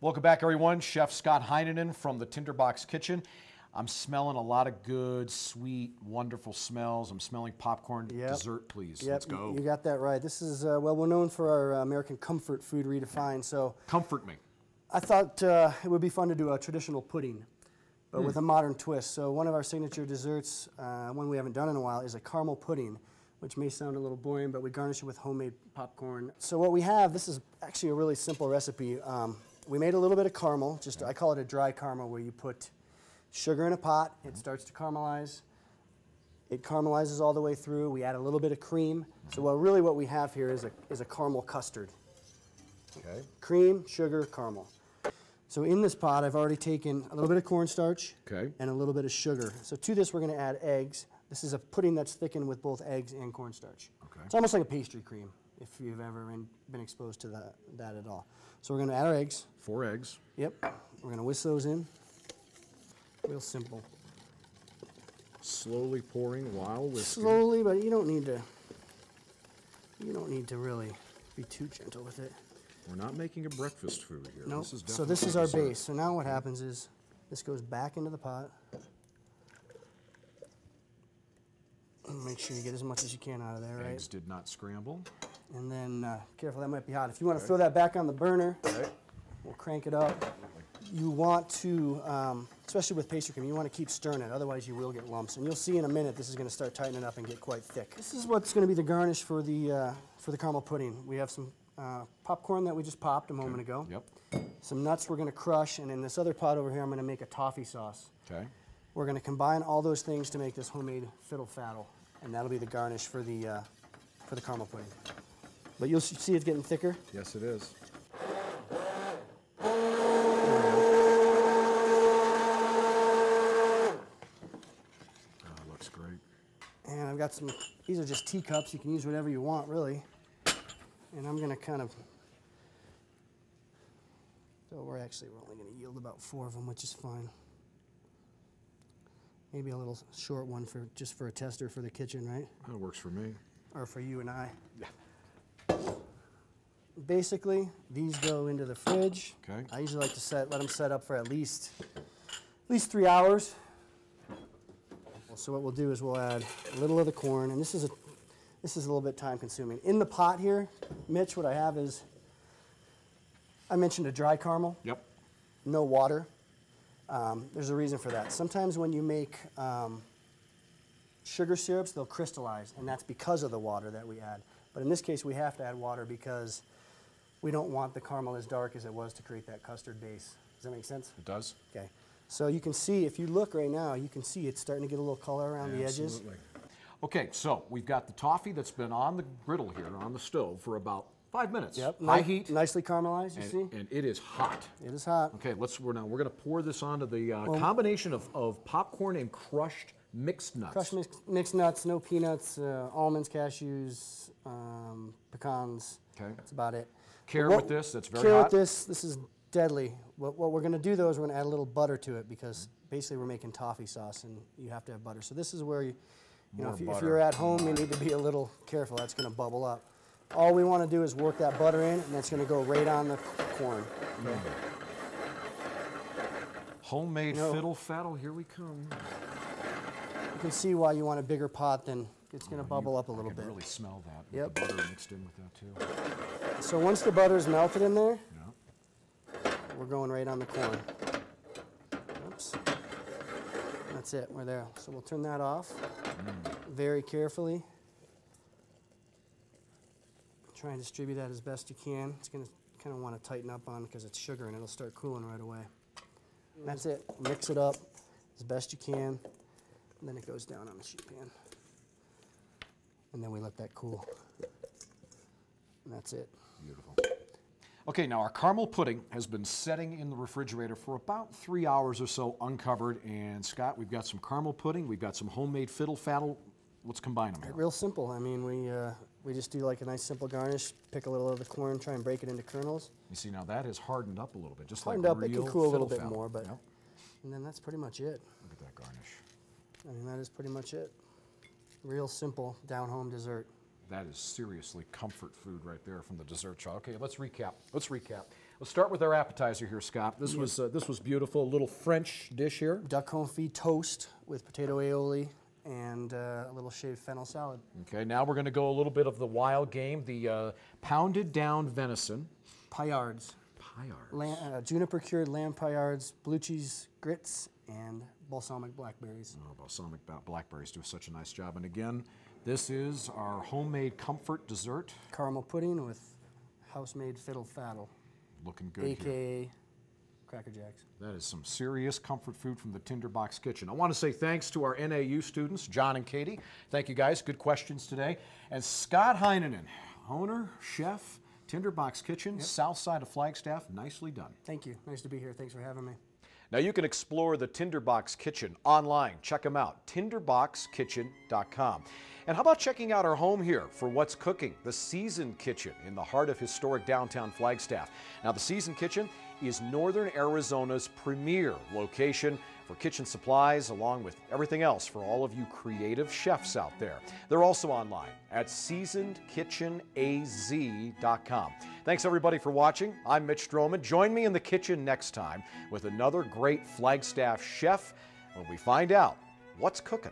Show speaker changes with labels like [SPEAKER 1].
[SPEAKER 1] Welcome back, everyone. Chef Scott Heineman from the Tinderbox Kitchen. I'm smelling a lot of good, sweet, wonderful smells. I'm smelling popcorn.
[SPEAKER 2] Yep.
[SPEAKER 1] Dessert, please.
[SPEAKER 2] Yep.
[SPEAKER 1] Let's go.
[SPEAKER 2] You got that right. This is, well, we're known for our American comfort food redefined. So
[SPEAKER 1] Comfort me.
[SPEAKER 2] I thought it would be fun to do a traditional pudding, but with a modern twist. So one of our signature desserts, one we haven't done in a while, is a caramel pudding, which may sound a little boring, but we garnish it with homemade popcorn. So what we have, this is actually a really simple recipe. We made a little bit of caramel, just I call it a dry caramel, where you put sugar in a pot, it starts to caramelize. It caramelizes all the way through. We add a little bit of cream. So what we have here is a caramel custard.
[SPEAKER 1] Okay.
[SPEAKER 2] Cream, sugar, caramel. So in this pot, I've already taken a little bit of cornstarch and a little bit of sugar. So to this, we're going to add eggs. This is a pudding that's thickened with both eggs and cornstarch.
[SPEAKER 1] Okay.
[SPEAKER 2] It's almost like a pastry cream, if you've ever been exposed to that at all. So we're going to add our eggs.
[SPEAKER 1] 4 eggs.
[SPEAKER 2] Yep. We're going to whisk those in. Real simple.
[SPEAKER 1] Slowly pouring while whisking.
[SPEAKER 2] Slowly, but you don't need to really be too gentle with it.
[SPEAKER 1] We're not making a breakfast food here.
[SPEAKER 2] Nope.
[SPEAKER 1] This is
[SPEAKER 2] So this is our
[SPEAKER 1] dessert.
[SPEAKER 2] base. So now what happens is this goes back into the pot. Make sure you get as much as you can out of there, right?
[SPEAKER 1] Eggs did not scramble.
[SPEAKER 2] And then, careful, that might be hot. If you want to throw that back on the burner, we'll crank it up. You want to, especially with pastry cream, you want to keep stirring it, otherwise you will get lumps. And you'll see in a minute this is going to start tightening up and get quite thick. This is what's going to be the garnish for the caramel pudding. We have some popcorn that we just popped a moment ago.
[SPEAKER 1] Yep.
[SPEAKER 2] Some nuts we're going to crush, and in this other pot over here I'm going to make a toffee sauce.
[SPEAKER 1] Okay.
[SPEAKER 2] We're going to combine all those things to make this homemade fiddle faddle, and that'll be the garnish for the caramel pudding. But you'll see it's getting thicker.
[SPEAKER 1] Yes, it is. Looks great.
[SPEAKER 2] And I've got some, these are just teacups. You can use whatever you want, really. And I'm going to kind of, so we're only going to yield about 4 of them, which is fine. Maybe a little short one just for a tester for the kitchen, right?
[SPEAKER 1] That works for me.
[SPEAKER 2] Or for you and I.
[SPEAKER 1] Yeah.
[SPEAKER 2] Basically, these go into the fridge.
[SPEAKER 1] Okay.
[SPEAKER 2] I usually like to let them set up for at least 3 hours. So what we'll do is we'll add a little of the corn, and this is a little bit time consuming. In the pot here, Mitch, what I have is, I mentioned a dry caramel.
[SPEAKER 1] Yep.
[SPEAKER 2] No water. There's a reason for that. Sometimes when you make sugar syrups, they'll crystallize, and that's because of the water that we add. But in this case, we have to add water because we don't want the caramel as dark as it was to create that custard base. Does that make sense?
[SPEAKER 1] It does.
[SPEAKER 2] Okay. So you can see, if you look right now, you can see it's starting to get a little color around the edges.
[SPEAKER 1] Absolutely. Okay, so we've got the toffee that's been on the griddle here, on the stove, for about 5 minutes.
[SPEAKER 2] Yep.
[SPEAKER 1] High heat.
[SPEAKER 2] Nicely caramelized, you see?
[SPEAKER 1] And it is hot.
[SPEAKER 2] It is hot.
[SPEAKER 1] Okay, we're going to pour this onto the combination of popcorn and crushed mixed nuts.
[SPEAKER 2] Crushed mixed nuts, no peanuts, almonds, cashews, pecans.
[SPEAKER 1] Okay.
[SPEAKER 2] That's about it.
[SPEAKER 1] Care with this, that's very
[SPEAKER 2] Care
[SPEAKER 1] hot.
[SPEAKER 2] with this is deadly. What we're going to do, though, is we're going to add a little butter to it because basically we're making toffee sauce and you have to have butter. So this is where, you know, if you're at home, you need to be a little careful. That's going to bubble up. All we want to do is work that butter in, and that's going to go right on the corn. Okay.
[SPEAKER 1] Homemade fiddle faddle, here we come.
[SPEAKER 2] You can see why you want a bigger pot, then it's going to bubble up a little
[SPEAKER 1] I
[SPEAKER 2] bit.
[SPEAKER 1] can really smell that.
[SPEAKER 2] Yep.
[SPEAKER 1] With the butter mixed in with that too.
[SPEAKER 2] So once the butter's melted in there,
[SPEAKER 1] Yeah.
[SPEAKER 2] we're going right on the corn. Oops. That's it, we're there. So we'll turn that off very carefully. Try and distribute that as best you can. It's going to kind of want to tighten up on because it's sugar and it'll start cooling right away. And that's it. Mix it up as best you can. And then it goes down on the sheet pan. And then we let that cool. And that's it.
[SPEAKER 1] Beautiful. Okay, now our caramel pudding has been setting in the refrigerator for about 3 hours or so uncovered. And Scott, we've got some caramel pudding, we've got some homemade fiddle faddle. Let's combine them here.
[SPEAKER 2] Real simple. I mean, we just do like a nice simple garnish, pick a little of the corn, try and break it into kernels.
[SPEAKER 1] You see, now that has hardened up a little bit, just
[SPEAKER 2] Hardened
[SPEAKER 1] like
[SPEAKER 2] up, it
[SPEAKER 1] real
[SPEAKER 2] can cool a little
[SPEAKER 1] fiddle
[SPEAKER 2] bit
[SPEAKER 1] faddle.
[SPEAKER 2] more, but
[SPEAKER 1] Yep.
[SPEAKER 2] and then that's pretty much it.
[SPEAKER 1] Look at that garnish.
[SPEAKER 2] I mean, that is pretty much it. Real simple, down-home dessert.
[SPEAKER 1] That is seriously comfort food right there from the dessert shop. Okay, let's recap. Let's start with our appetizer here, Scott. This was beautiful. A little French dish here.
[SPEAKER 2] Duck confit toast with potato aioli and a little shaved fennel salad.
[SPEAKER 1] Okay, now we're going to go a little bit of the wild game, the pounded down venison.
[SPEAKER 2] Paillards.
[SPEAKER 1] Paillards.
[SPEAKER 2] Juniper cured lamb paillards, blue cheese grits, and balsamic blackberries.
[SPEAKER 1] Oh, balsamic blackberries do such a nice job. And again, this is our homemade comfort dessert.
[SPEAKER 2] Caramel pudding with house-made fiddle faddle.
[SPEAKER 1] Looking good
[SPEAKER 2] AKA
[SPEAKER 1] here.
[SPEAKER 2] Cracker Jacks.
[SPEAKER 1] That is some serious comfort food from the Tinderbox Kitchen. I want to say thanks to our NAU students, John and Katie. Thank you guys. Good questions today. And Scott Heineman, owner, chef, Tinderbox Kitchen, south side of Flagstaff. Nicely done.
[SPEAKER 2] Thank you. Nice to be here. Thanks for having me.
[SPEAKER 1] Now you can explore the Tinderbox Kitchen online. Check them out, tinderboxkitchen.com. And how about checking out our home here for what's cooking, the Seasoned Kitchen in the heart of historic downtown Flagstaff. Now the Seasoned Kitchen is Northern Arizona's premier location for kitchen supplies along with everything else for all of you creative chefs out there. They're also online at seasonedkitchenaz.com. Thanks everybody for watching. I'm Mitch Stroman. Join me in the kitchen next time with another great Flagstaff chef when we find out what's cooking.